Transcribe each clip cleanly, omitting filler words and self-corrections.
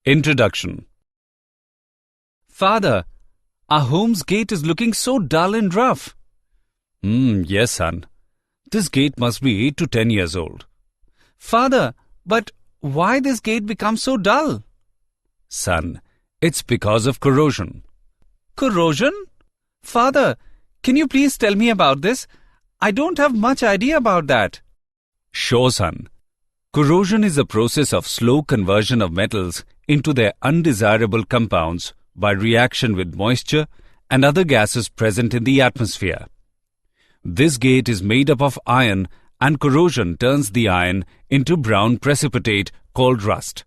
Introduction. Father, our home's gate is looking so dull and rough. Yes, son. This gate must be 8 to 10 years old. Father, but why this gate becomes so dull? Son, it's because of corrosion. Corrosion? Father, can you please tell me about this? I don't have much idea about that. Sure, son. Corrosion is a process of slow conversion of metals into their undesirable compounds by reaction with moisture and other gases present in the atmosphere. This gate is made up of iron, and corrosion turns the iron into brown precipitate called rust.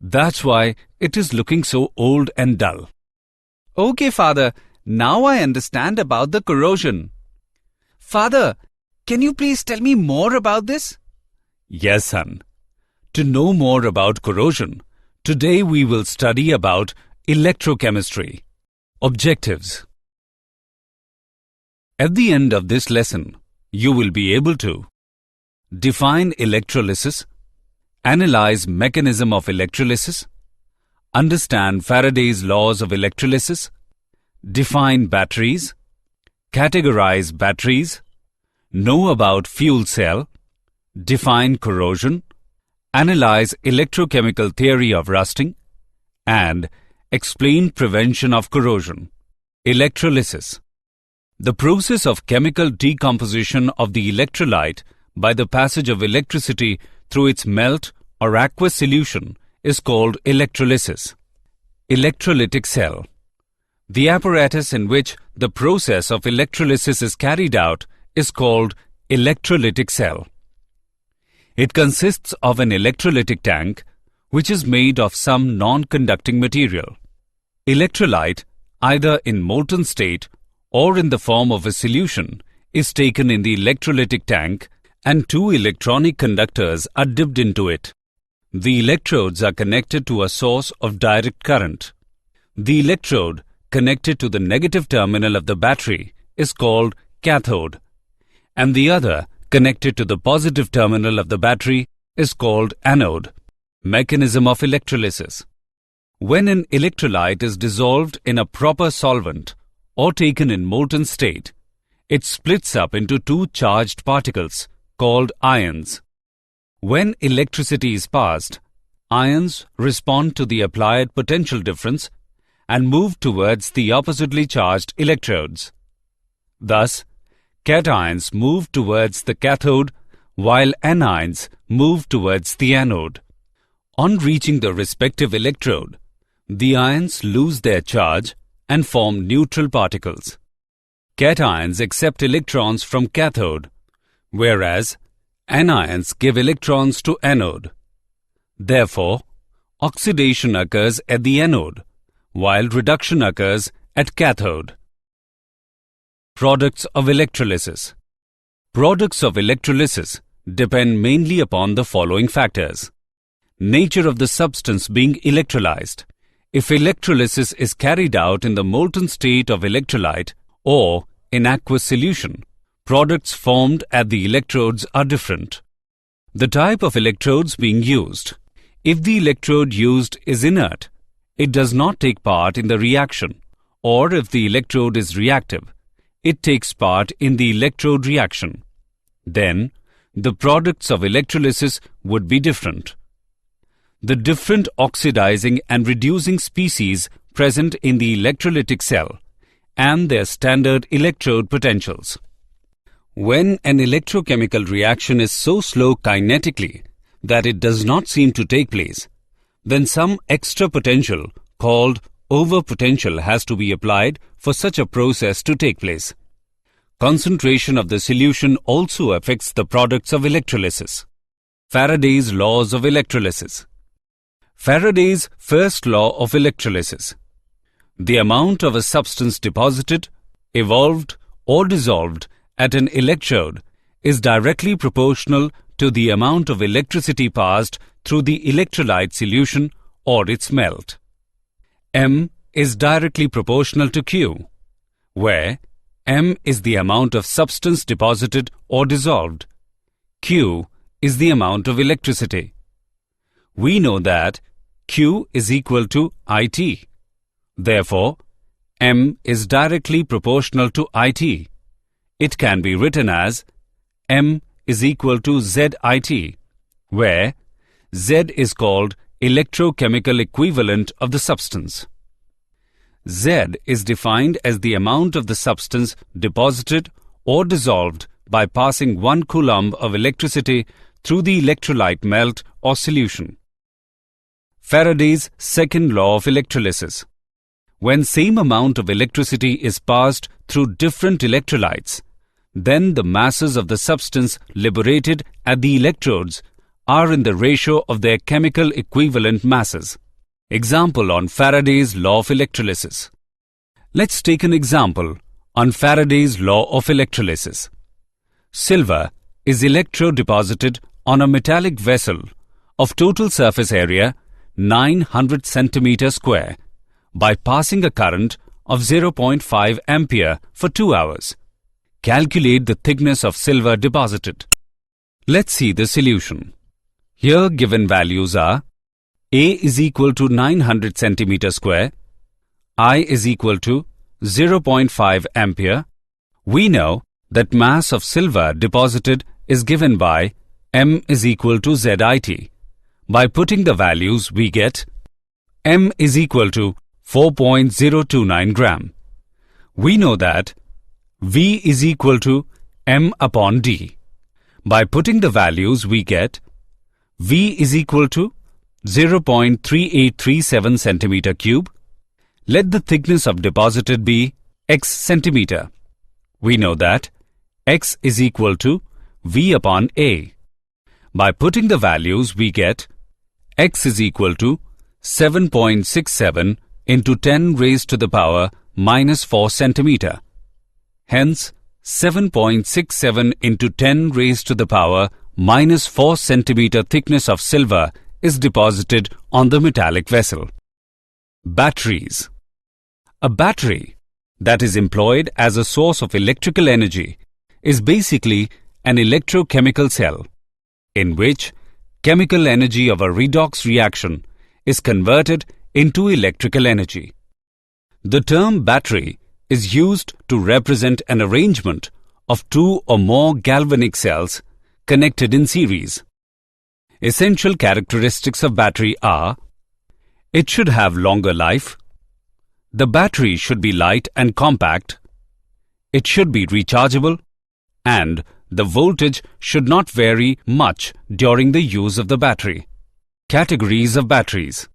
That's why it is looking so old and dull. Okay, Father. Now I understand about the corrosion. Father, can you please tell me more about this? Yes, son. To know more about corrosion, today we will study about electrochemistry. Objectives. At the end of this lesson, you will be able to define electrolysis, analyze mechanism of electrolysis, understand Faraday's laws of electrolysis, define batteries, categorize batteries, know about fuel cell, define corrosion, analyze electrochemical theory of rusting, and explain prevention of corrosion. Electrolysis. The process of chemical decomposition of the electrolyte by the passage of electricity through its melt or aqueous solution is called electrolysis. Electrolytic cell. The apparatus in which the process of electrolysis is carried out is called electrolytic cell. It consists of an electrolytic tank which is made of some non-conducting material. Electrolyte, either in molten state or in the form of a solution, is taken in the electrolytic tank and two electronic conductors are dipped into it. The electrodes are connected to a source of direct current. The electrode connected to the negative terminal of the battery is called cathode, and the other connected to the positive terminal of the battery is called anode. Mechanism of electrolysis. When an electrolyte is dissolved in a proper solvent or taken in molten state, it splits up into two charged particles called ions. When electricity is passed, ions respond to the applied potential difference and move towards the oppositely charged electrodes. Thus, cations move towards the cathode while anions move towards the anode. On reaching the respective electrode, the ions lose their charge and form neutral particles. Cations accept electrons from cathode, whereas anions give electrons to anode. Therefore, oxidation occurs at the anode, while reduction occurs at cathode. Products of electrolysis. Products of electrolysis depend mainly upon the following factors. Nature of the substance being electrolyzed. If electrolysis is carried out in the molten state of electrolyte or in aqueous solution, products formed at the electrodes are different. The type of electrodes being used. If the electrode used is inert, it does not take part in the reaction, or if the electrode is reactive, it takes part in the electrode reaction. Then, the products of electrolysis would be different. The different oxidizing and reducing species present in the electrolytic cell and their standard electrode potentials. When an electrochemical reaction is so slow kinetically that it does not seem to take place, then some extra potential called overpotential has to be applied for such a process to take place. Concentration of the solution also affects the products of electrolysis. Faraday's laws of electrolysis. Faraday's first law of electrolysis. The amount of a substance deposited, evolved, or dissolved at an electrode is directly proportional to the amount of electricity passed through the electrolyte solution or its melt. M is directly proportional to Q, where M is the amount of substance deposited or dissolved. Q is the amount of electricity. We know that Q is equal to IT. Therefore, M is directly proportional to IT. It can be written as M is equal to ZIT, where Z is called electrochemical equivalent of the substance. Z is defined as the amount of the substance deposited or dissolved by passing 1 coulomb of electricity through the electrolyte melt or solution. Faraday's second law of electrolysis. When same amount of electricity is passed through different electrolytes, then the masses of the substance liberated at the electrodes are in the ratio of their chemical equivalent masses. Example on Faraday's law of electrolysis. Let's take an example on Faraday's law of electrolysis. Silver is electrodeposited on a metallic vessel of total surface area 900 centimeter square by passing a current of 0.5 ampere for 2 hours. Calculate the thickness of silver deposited. Let's see the solution. Here given values are A is equal to 900 centimeter square, I is equal to 0.5 ampere. We know that mass of silver deposited is given by M is equal to ZIT. By putting the values, we get M is equal to 4.029 gram. We know that V is equal to M upon D. By putting the values, we get V is equal to 0.3837 centimeter cube. Let the thickness of deposited be X centimeter. We know that X is equal to V upon A. By putting the values, we get X is equal to 7.67 into 10 raised to the power minus 4 centimeter. Hence, 7.67 into 10 raised to the power minus 4 centimeter thickness of silver is deposited on the metallic vessel. Batteries. A battery that is employed as a source of electrical energy is basically an electrochemical cell in which chemical energy of a redox reaction is converted into electrical energy. The term battery is used to represent an arrangement of 2 or more galvanic cells connected in series. Essential characteristics of battery are: it should have longer life, the battery should be light and compact, it should be rechargeable, and the voltage should not vary much during the use of the battery. Categories of batteries.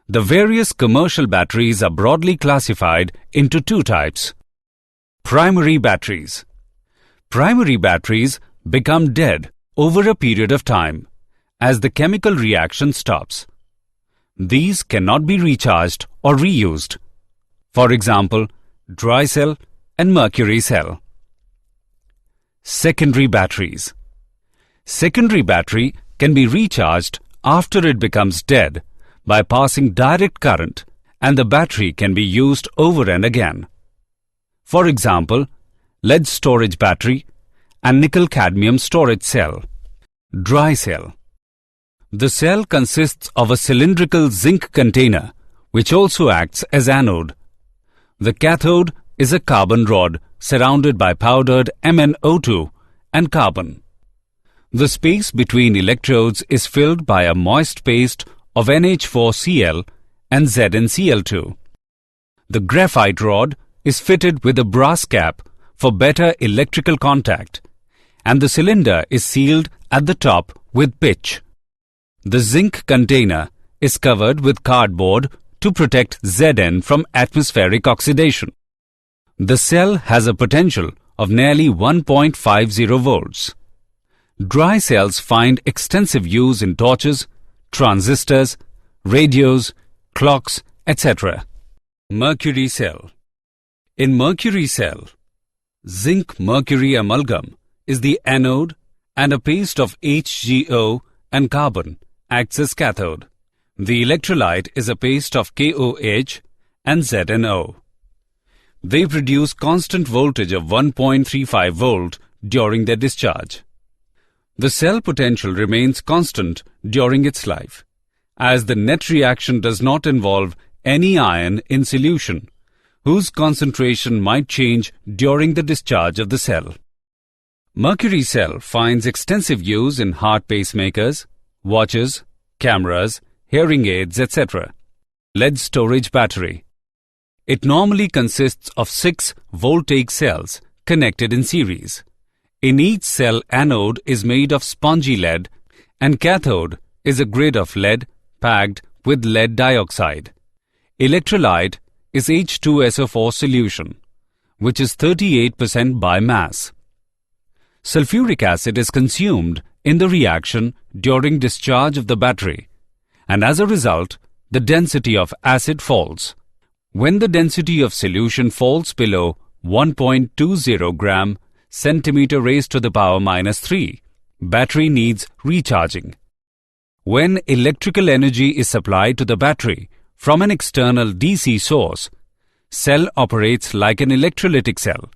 The various commercial batteries are broadly classified into 2 types. Primary batteries. Primary batteries become dead over a period of time as the chemical reaction stops. These cannot be recharged or reused. For example, dry cell and mercury cell. Secondary batteries. Secondary battery can be recharged after it becomes dead by passing direct current, and the battery can be used over and again. For example, lead storage battery and nickel-cadmium storage cell. Dry cell. The cell consists of a cylindrical zinc container which also acts as anode. The cathode is a carbon rod surrounded by powdered MnO2 and carbon. The space between electrodes is filled by a moist paste of NH4Cl and ZnCl2. The graphite rod is fitted with a brass cap for better electrical contact, and the cylinder is sealed at the top with pitch. The zinc container is covered with cardboard to protect Zn from atmospheric oxidation. The cell has a potential of nearly 1.50 volts. Dry cells find extensive use in torches, transistors, radios, clocks, etc. Mercury cell. In mercury cell, zinc-mercury amalgam is the anode and a paste of HgO and carbon acts as cathode. The electrolyte is a paste of KOH and ZnO. They produce constant voltage of 1.35 volt during their discharge. The cell potential remains constant during its life, as the net reaction does not involve any ion in solution, whose concentration might change during the discharge of the cell. Mercury cell finds extensive use in heart pacemakers, watches, cameras, hearing aids, etc. Lead storage battery. It normally consists of 6 voltaic cells connected in series. In each cell, anode is made of spongy lead and cathode is a grid of lead packed with lead dioxide. Electrolyte is H2SO4 solution, which is 38% by mass. Sulfuric acid is consumed in the reaction during discharge of the battery, and as a result, the density of acid falls. When the density of solution falls below 1.20 gram centimeter raised to the power minus 3, battery needs recharging. When electrical energy is supplied to the battery from an external DC source, cell operates like an electrolytic cell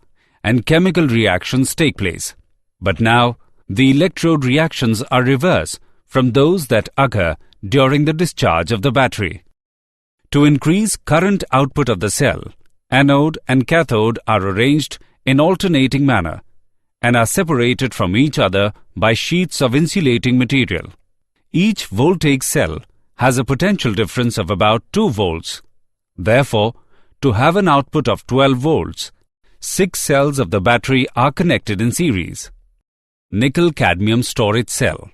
and chemical reactions take place. But now, the electrode reactions are reverse from those that occur during the discharge of the battery. To increase current output of the cell, anode and cathode are arranged in alternating manner and are separated from each other by sheets of insulating material. Each voltaic cell has a potential difference of about 2 volts. Therefore, to have an output of 12 volts, 6 cells of the battery are connected in series. Nickel-cadmium storage cell.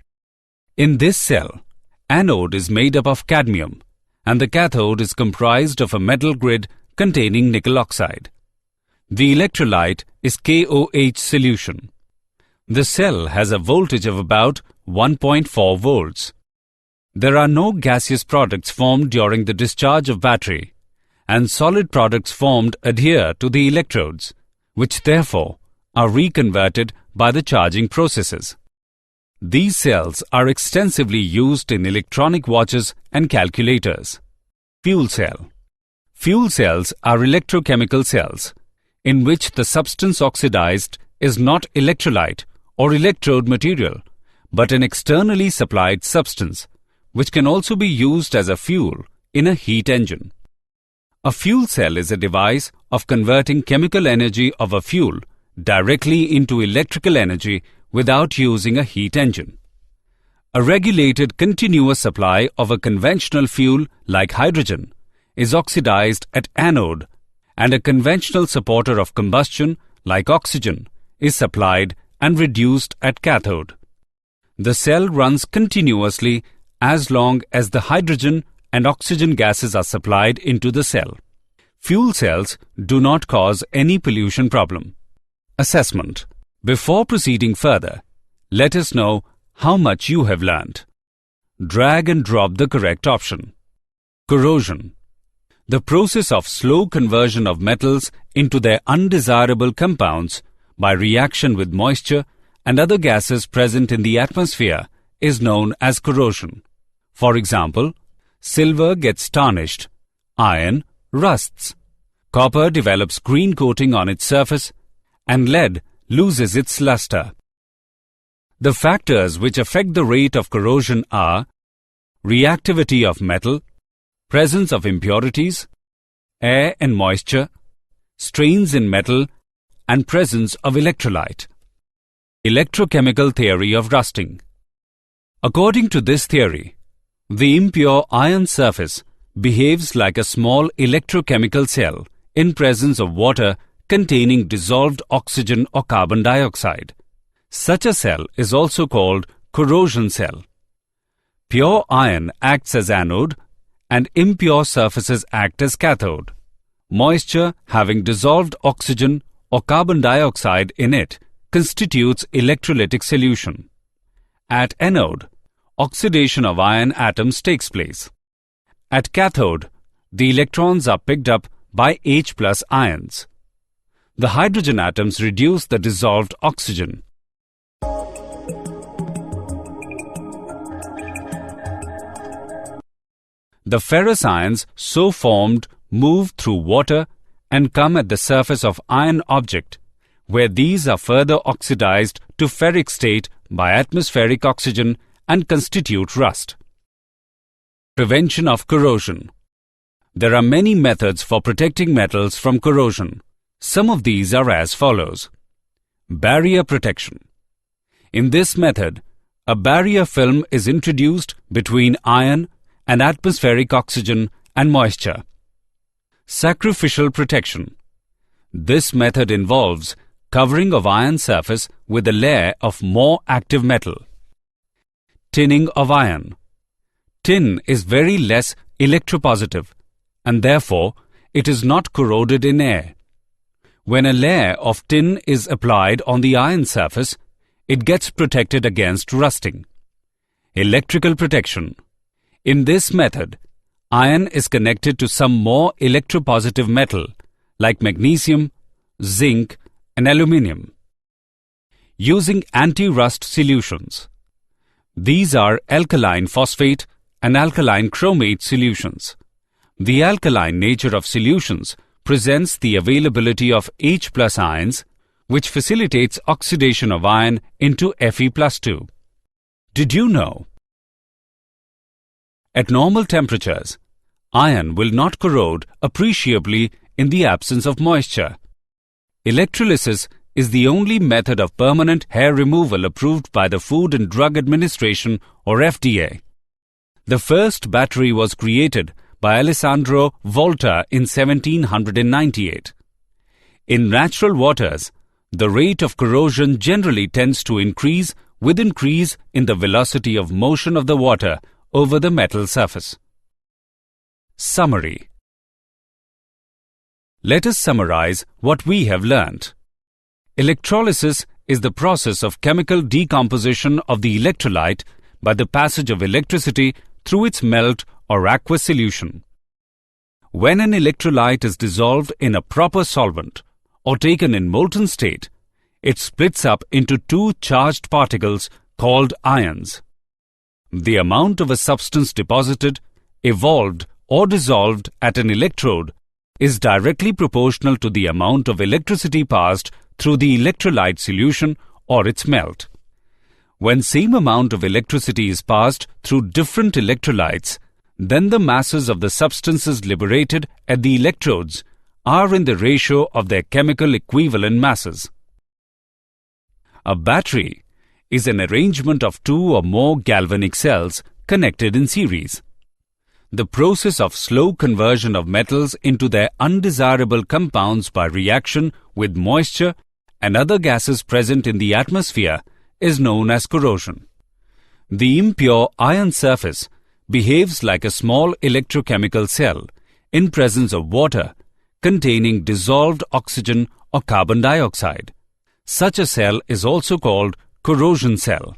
In this cell, anode is made up of cadmium and the cathode is comprised of a metal grid containing nickel oxide. The electrolyte is KOH solution. The cell has a voltage of about 1.4 volts. There are no gaseous products formed during the discharge of battery, and solid products formed adhere to the electrodes, which therefore are reconverted by the charging processes. These cells are extensively used in electronic watches and calculators. Fuel cell. Fuel cells are electrochemical cells in which the substance oxidized is not electrolyte or electrode material, but an externally supplied substance, which can also be used as a fuel in a heat engine. A fuel cell is a device of converting chemical energy of a fuel directly into electrical energy without using a heat engine. A regulated continuous supply of a conventional fuel like hydrogen is oxidized at anode, and a conventional supporter of combustion like oxygen is supplied and reduced at cathode. The cell runs continuously as long as the hydrogen and oxygen gases are supplied into the cell. Fuel cells do not cause any pollution problem. Assessment. Before proceeding further, let us know how much you have learnt. Drag and drop the correct option. Corrosion. The process of slow conversion of metals into their undesirable compounds by reaction with moisture and other gases present in the atmosphere is known as corrosion. For example, silver gets tarnished, iron rusts, copper develops green coating on its surface, and lead loses its luster. The factors which affect the rate of corrosion are reactivity of metal, presence of impurities, air and moisture, strains in metal, and presence of electrolyte. Electrochemical theory of rusting. According to this theory, the impure iron surface behaves like a small electrochemical cell in presence of water containing dissolved oxygen or carbon dioxide. Such a cell is also called corrosion cell. Pure iron acts as anode and impure surfaces act as cathode. Moisture having dissolved oxygen or carbon dioxide in it constitutes electrolytic solution. At anode, oxidation of iron atoms takes place. At cathode, the electrons are picked up by H+ ions. The hydrogen atoms reduce the dissolved oxygen. The ferrous ions so formed move through water and come at the surface of iron object, where these are further oxidized to ferric state by atmospheric oxygen and constitute rust. Prevention of corrosion. There are many methods for protecting metals from corrosion. Some of these are as follows. Barrier protection. In this method, a barrier film is introduced between iron and atmospheric oxygen and moisture. Sacrificial protection. This method involves covering of iron surface with a layer of more active metal. Tinning of iron. Tin is very less electropositive and therefore it is not corroded in air. When a layer of tin is applied on the iron surface, it gets protected against rusting. Electrical protection. In this method, iron is connected to some more electropositive metal like magnesium, zinc and aluminium. Using anti-rust solutions. These are alkaline phosphate and alkaline chromate solutions. The alkaline nature of solutions presents the availability of H+ ions, which facilitates oxidation of iron into Fe+2. Did you know? At normal temperatures, iron will not corrode appreciably in the absence of moisture. Electrolysis is the only method of permanent hair removal approved by the Food and Drug Administration or FDA. The first battery was created by Alessandro Volta in 1798. In natural waters, the rate of corrosion generally tends to increase with increase in the velocity of motion of the water over the metal surface. Summary. Let us summarize what we have learnt. Electrolysis is the process of chemical decomposition of the electrolyte by the passage of electricity through its melt or aqueous solution. When an electrolyte is dissolved in a proper solvent or taken in molten state, it splits up into two charged particles called ions. The amount of a substance deposited, evolved or dissolved at an electrode is directly proportional to the amount of electricity passed through the electrolyte solution or its melt. When same amount of electricity is passed through different electrolytes, then the masses of the substances liberated at the electrodes are in the ratio of their chemical equivalent masses. A battery is an arrangement of two or more galvanic cells connected in series. The process of slow conversion of metals into their undesirable compounds by reaction with moisture and other gases present in the atmosphere is known as corrosion. The impure iron surface behaves like a small electrochemical cell in presence of water containing dissolved oxygen or carbon dioxide. Such a cell is also called corrosion cell.